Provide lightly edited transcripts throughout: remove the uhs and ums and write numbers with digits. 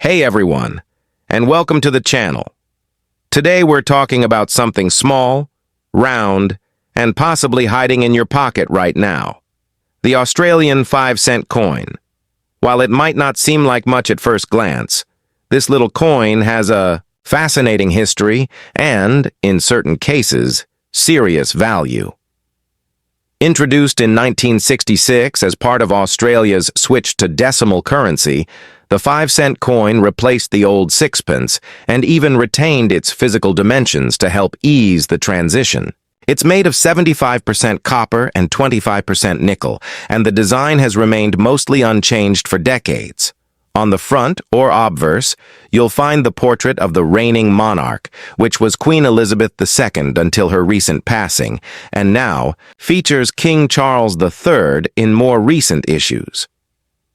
Hey everyone, and welcome to the channel. Today we're talking about something small, round, and possibly hiding in your pocket right now. The Australian 5-cent coin. While it might not seem like much at first glance, this little coin has a fascinating history and, in certain cases, serious value. Introduced in 1966 as part of Australia's switch to decimal currency, the 5-cent coin replaced the old sixpence and even retained its physical dimensions to help ease the transition. It's made of 75% copper and 25% nickel, and the design has remained mostly unchanged for decades. On the front, or obverse, you'll find the portrait of the reigning monarch, which was Queen Elizabeth II until her recent passing, and now features King Charles III in more recent issues.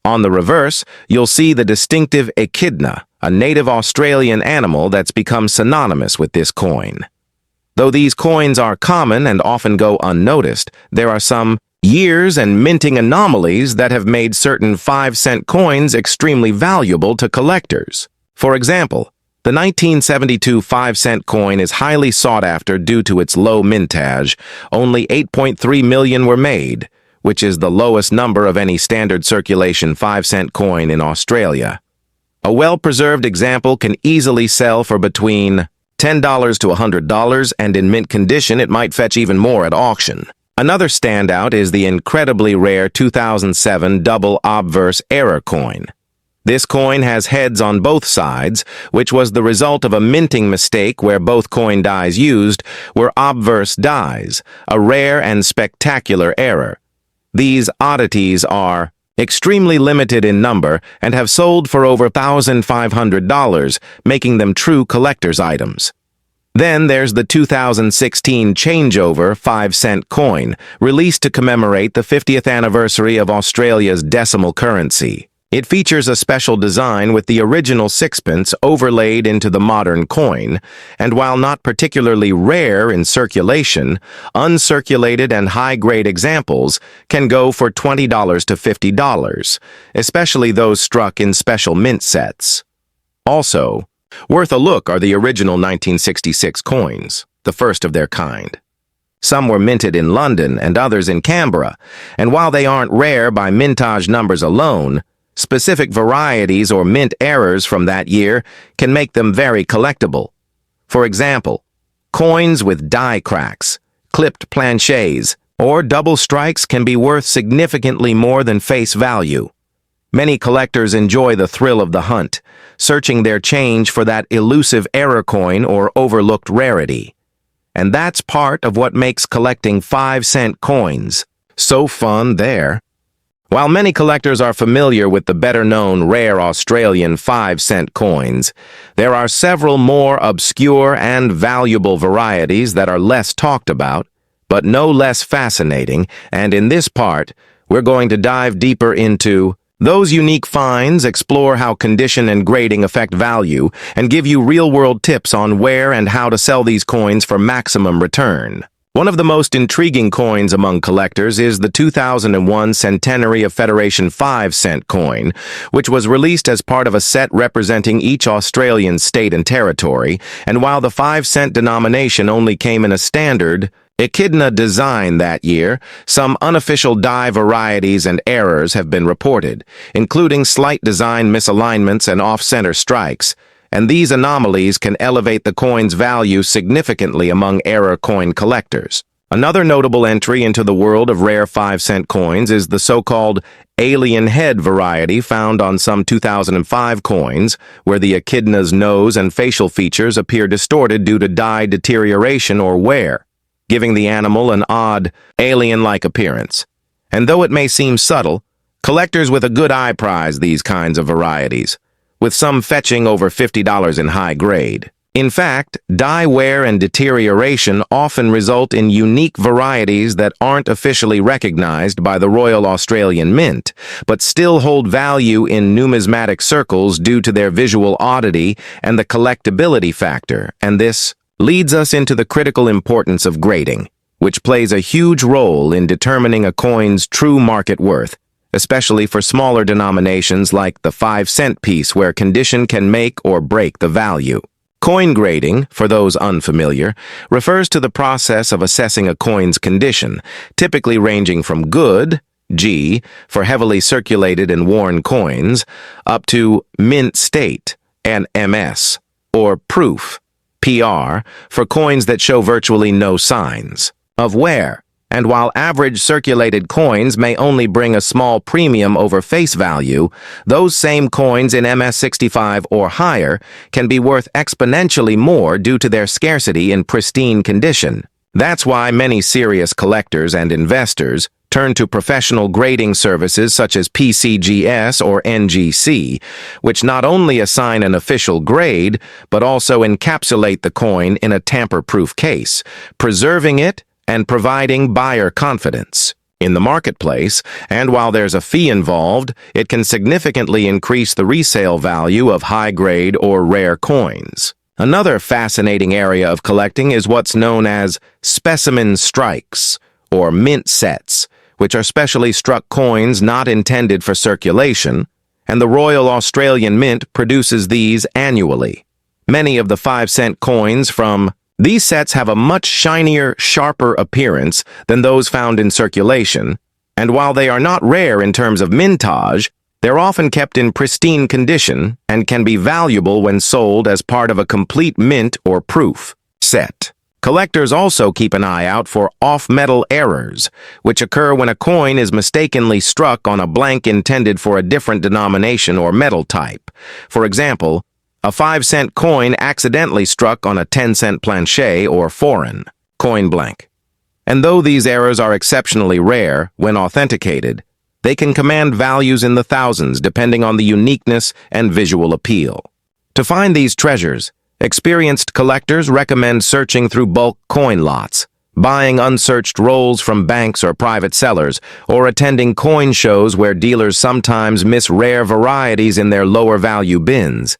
On the reverse, you'll see the distinctive echidna, a native Australian animal that's become synonymous with this coin. Though these coins are common and often go unnoticed, there are some years and minting anomalies that have made certain 5-cent coins extremely valuable to collectors. For example, the 1972 5-cent coin is highly sought after due to its low mintage. Only 8.3 million were made, which is the lowest number of any standard circulation 5-cent coin in Australia. A well-preserved example can easily sell for between $10 to $100, and in mint condition it might fetch even more at auction. Another standout is the incredibly rare 2007 double obverse error coin. This coin has heads on both sides, which was the result of a minting mistake where both coin dies used were obverse dies, a rare and spectacular error. These oddities are extremely limited in number and have sold for over $1,500, making them true collector's items. Then there's the 2016 changeover 5-cent coin, released to commemorate the 50th anniversary of Australia's decimal currency. It features a special design with the original sixpence overlaid into the modern coin, and while not particularly rare in circulation, uncirculated and high-grade examples can go for $20 to $50, especially those struck in special mint sets. Also, worth a look are the original 1966 coins, the first of their kind. Some were minted in London and others in Canberra, and while they aren't rare by mintage numbers alone, specific varieties or mint errors from that year can make them very collectible. For example, coins with die cracks, clipped planchets, or double strikes can be worth significantly more than face value. Many collectors enjoy the thrill of the hunt, searching their change for that elusive error coin or overlooked rarity. And that's part of what makes collecting 5-cent coins so fun there. While many collectors are familiar with the better-known rare Australian 5-cent coins, there are several more obscure and valuable varieties that are less talked about, but no less fascinating, and in this part, we're going to dive deeper into those unique finds, explore how condition and grading affect value, and give you real-world tips on where and how to sell these coins for maximum return. One of the most intriguing coins among collectors is the 2001 Centenary of Federation 5-cent coin, which was released as part of a set representing each Australian state and territory, and while the 5-cent denomination only came in a standard echidna design that year, some unofficial die varieties and errors have been reported, including slight design misalignments and off-center strikes, and these anomalies can elevate the coin's value significantly among error coin collectors. Another notable entry into the world of rare 5-cent coins is the so-called alien head variety found on some 2005 coins, where the echidna's nose and facial features appear distorted due to die deterioration or wear, giving the animal an odd, alien-like appearance. And though it may seem subtle, collectors with a good eye prize these kinds of varieties, with some fetching over $50 in high grade. In fact, die wear and deterioration often result in unique varieties that aren't officially recognized by the Royal Australian Mint, but still hold value in numismatic circles due to their visual oddity and the collectability factor, and this leads us into the critical importance of grading, which plays a huge role in determining a coin's true market worth. especially for smaller denominations like the 5-cent piece where condition can make or break the value. Coin grading, for those unfamiliar, refers to the process of assessing a coin's condition, typically ranging from good, G, for heavily circulated and worn coins, up to mint state, and MS, or proof, PR, for coins that show virtually no signs of wear. And while average circulated coins may only bring a small premium over face value, those same coins in MS65 or higher can be worth exponentially more due to their scarcity in pristine condition. That's why many serious collectors and investors turn to professional grading services such as PCGS or NGC, which not only assign an official grade, but also encapsulate the coin in a tamper-proof case, preserving it and providing buyer confidence in the marketplace. And while there's a fee involved, it can significantly increase the resale value of high-grade or rare coins. Another fascinating area of collecting is what's known as specimen strikes, or mint sets, which are specially struck coins not intended for circulation, and the Royal Australian Mint produces these annually. Many of the 5-cent coins from these sets have a much shinier, sharper appearance than those found in circulation, and while they are not rare in terms of mintage, they're often kept in pristine condition and can be valuable when sold as part of a complete mint or proof set. Collectors also keep an eye out for off-metal errors, which occur when a coin is mistakenly struck on a blank intended for a different denomination or metal type. For example, a 5-cent coin accidentally struck on a 10-cent planchet or foreign coin blank. And though these errors are exceptionally rare when authenticated, they can command values in the thousands depending on the uniqueness and visual appeal. To find these treasures, experienced collectors recommend searching through bulk coin lots, buying unsearched rolls from banks or private sellers, or attending coin shows where dealers sometimes miss rare varieties in their lower value bins.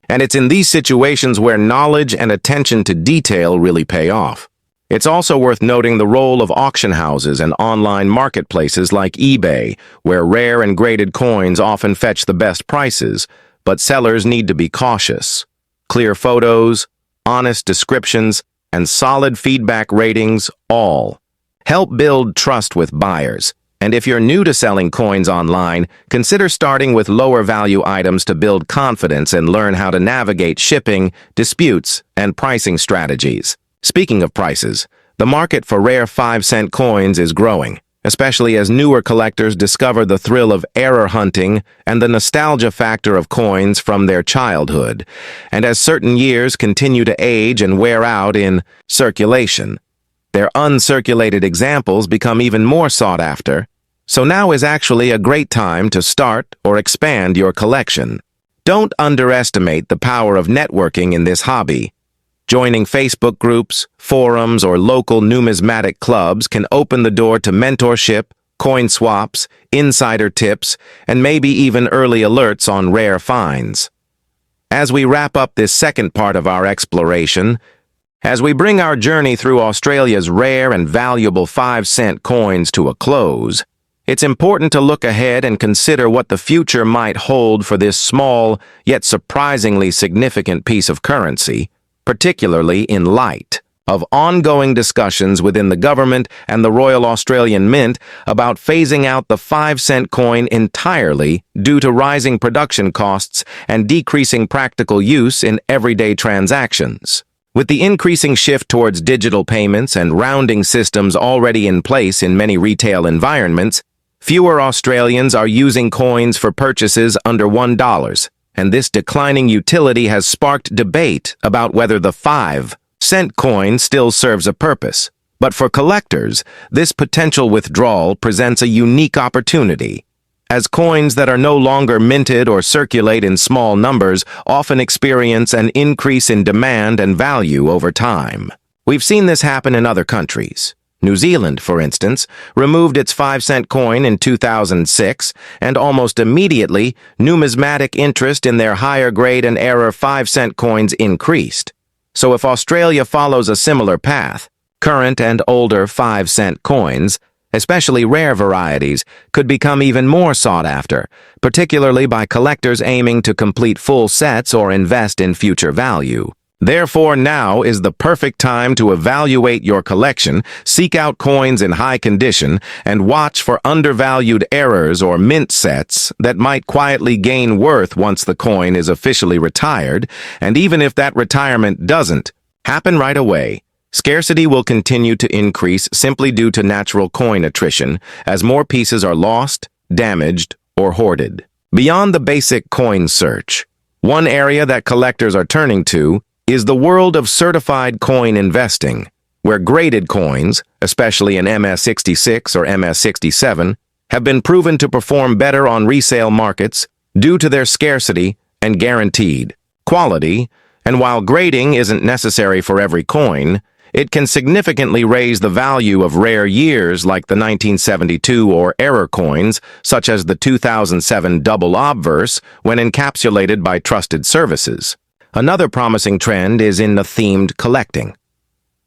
And it's in these situations where knowledge and attention to detail really pay off. It's also worth noting the role of auction houses and online marketplaces like eBay, where rare and graded coins often fetch the best prices, but sellers need to be cautious. Clear photos, honest descriptions, and solid feedback ratings all help build trust with buyers. And if you're new to selling coins online, consider starting with lower value items to build confidence and learn how to navigate shipping, disputes, and pricing strategies. Speaking of prices, the market for rare 5-cent coins is growing, especially as newer collectors discover the thrill of error hunting and the nostalgia factor of coins from their childhood. And as certain years continue to age and wear out in circulation, their uncirculated examples become even more sought after. So now is actually a great time to start or expand your collection. Don't underestimate the power of networking in this hobby. Joining Facebook groups, forums, or local numismatic clubs can open the door to mentorship, coin swaps, insider tips, and maybe even early alerts on rare finds. As we wrap up this second part of our exploration, as we bring our journey through Australia's rare and valuable 5-cent coins to a close, it's important to look ahead and consider what the future might hold for this small, yet surprisingly significant piece of currency, particularly in light of ongoing discussions within the government and the Royal Australian Mint about phasing out the 5-cent coin entirely due to rising production costs and decreasing practical use in everyday transactions. With the increasing shift towards digital payments and rounding systems already in place in many retail environments, fewer Australians are using coins for purchases under $1, and this declining utility has sparked debate about whether the 5-cent coin still serves a purpose. But for collectors, this potential withdrawal presents a unique opportunity, as coins that are no longer minted or circulate in small numbers often experience an increase in demand and value over time. We've seen this happen in other countries. New Zealand, for instance, removed its 5-cent coin in 2006, and almost immediately, numismatic interest in their higher grade and error 5-cent coins increased. So if Australia follows a similar path, current and older 5-cent coins, especially rare varieties, could become even more sought after, particularly by collectors aiming to complete full sets or invest in future value. Therefore, now is the perfect time to evaluate your collection, seek out coins in high condition, and watch for undervalued errors or mint sets that might quietly gain worth once the coin is officially retired, and even if that retirement doesn't happen right away. Scarcity will continue to increase simply due to natural coin attrition as more pieces are lost, damaged, or hoarded. Beyond the basic coin search, one area that collectors are turning to is the world of certified coin investing, where graded coins, especially in MS66 or MS67, have been proven to perform better on resale markets due to their scarcity and guaranteed quality, and while grading isn't necessary for every coin, it can significantly raise the value of rare years like the 1972 or error coins, such as the 2007 double obverse, when encapsulated by trusted services. Another promising trend is in the themed collecting,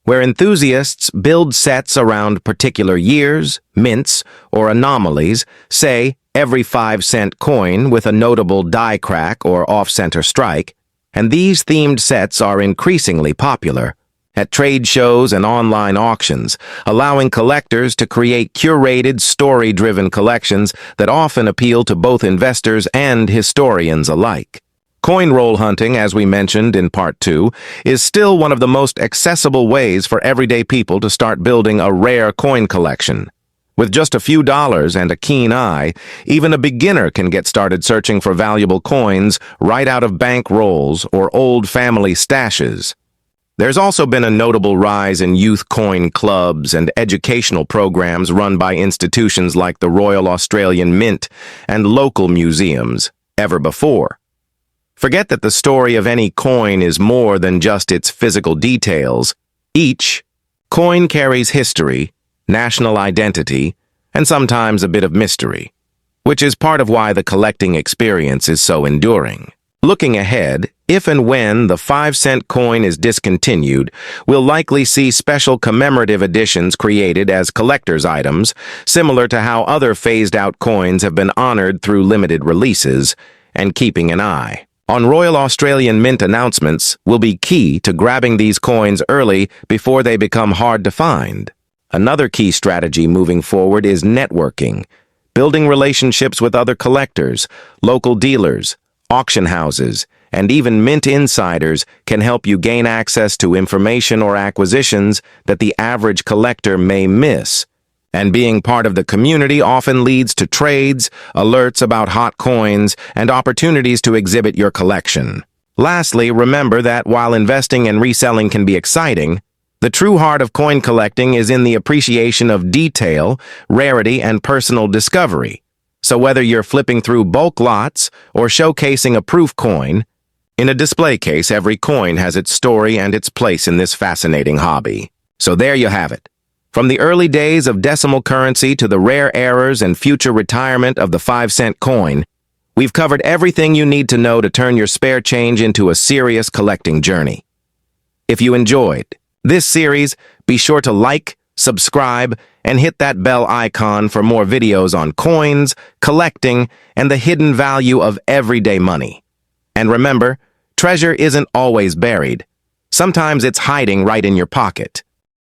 where enthusiasts build sets around particular years, mints, or anomalies, say every 5-cent coin with a notable die crack or off-center strike, and these themed sets are increasingly popular at trade shows and online auctions, allowing collectors to create curated, story-driven collections that often appeal to both investors and historians alike. Coin roll hunting, as we mentioned in Part 2, is still one of the most accessible ways for everyday people to start building a rare coin collection. With just a few dollars and a keen eye, even a beginner can get started searching for valuable coins right out of bank rolls or old family stashes. There's also been a notable rise in youth coin clubs and educational programs run by institutions like the Royal Australian Mint and local museums ever before. Forget that the story of any coin is more than just its physical details. Each coin carries history, national identity, and sometimes a bit of mystery, which is part of why the collecting experience is so enduring. Looking ahead, if and when the 5-cent coin is discontinued, we'll likely see special commemorative editions created as collector's items, similar to how other phased-out coins have been honored through limited releases, and keeping an eye on Royal Australian Mint announcements will be key to grabbing these coins early before they become hard to find. Another key strategy moving forward is networking, building relationships with other collectors, local dealers, auction houses, and even mint insiders can help you gain access to information or acquisitions that the average collector may miss. And being part of the community often leads to trades, alerts about hot coins, and opportunities to exhibit your collection. Lastly, remember that while investing and reselling can be exciting, the true heart of coin collecting is in the appreciation of detail, rarity, and personal discovery. So whether you're flipping through bulk lots or showcasing a proof coin, in a display case, every coin has its story and its place in this fascinating hobby. So there you have it. From the early days of decimal currency to the rare errors and future retirement of the 5-cent coin, we've covered everything you need to know to turn your spare change into a serious collecting journey. If you enjoyed this series, be sure to like, subscribe, and hit that bell icon for more videos on coins, collecting, and the hidden value of everyday money. And remember, treasure isn't always buried. Sometimes it's hiding right in your pocket.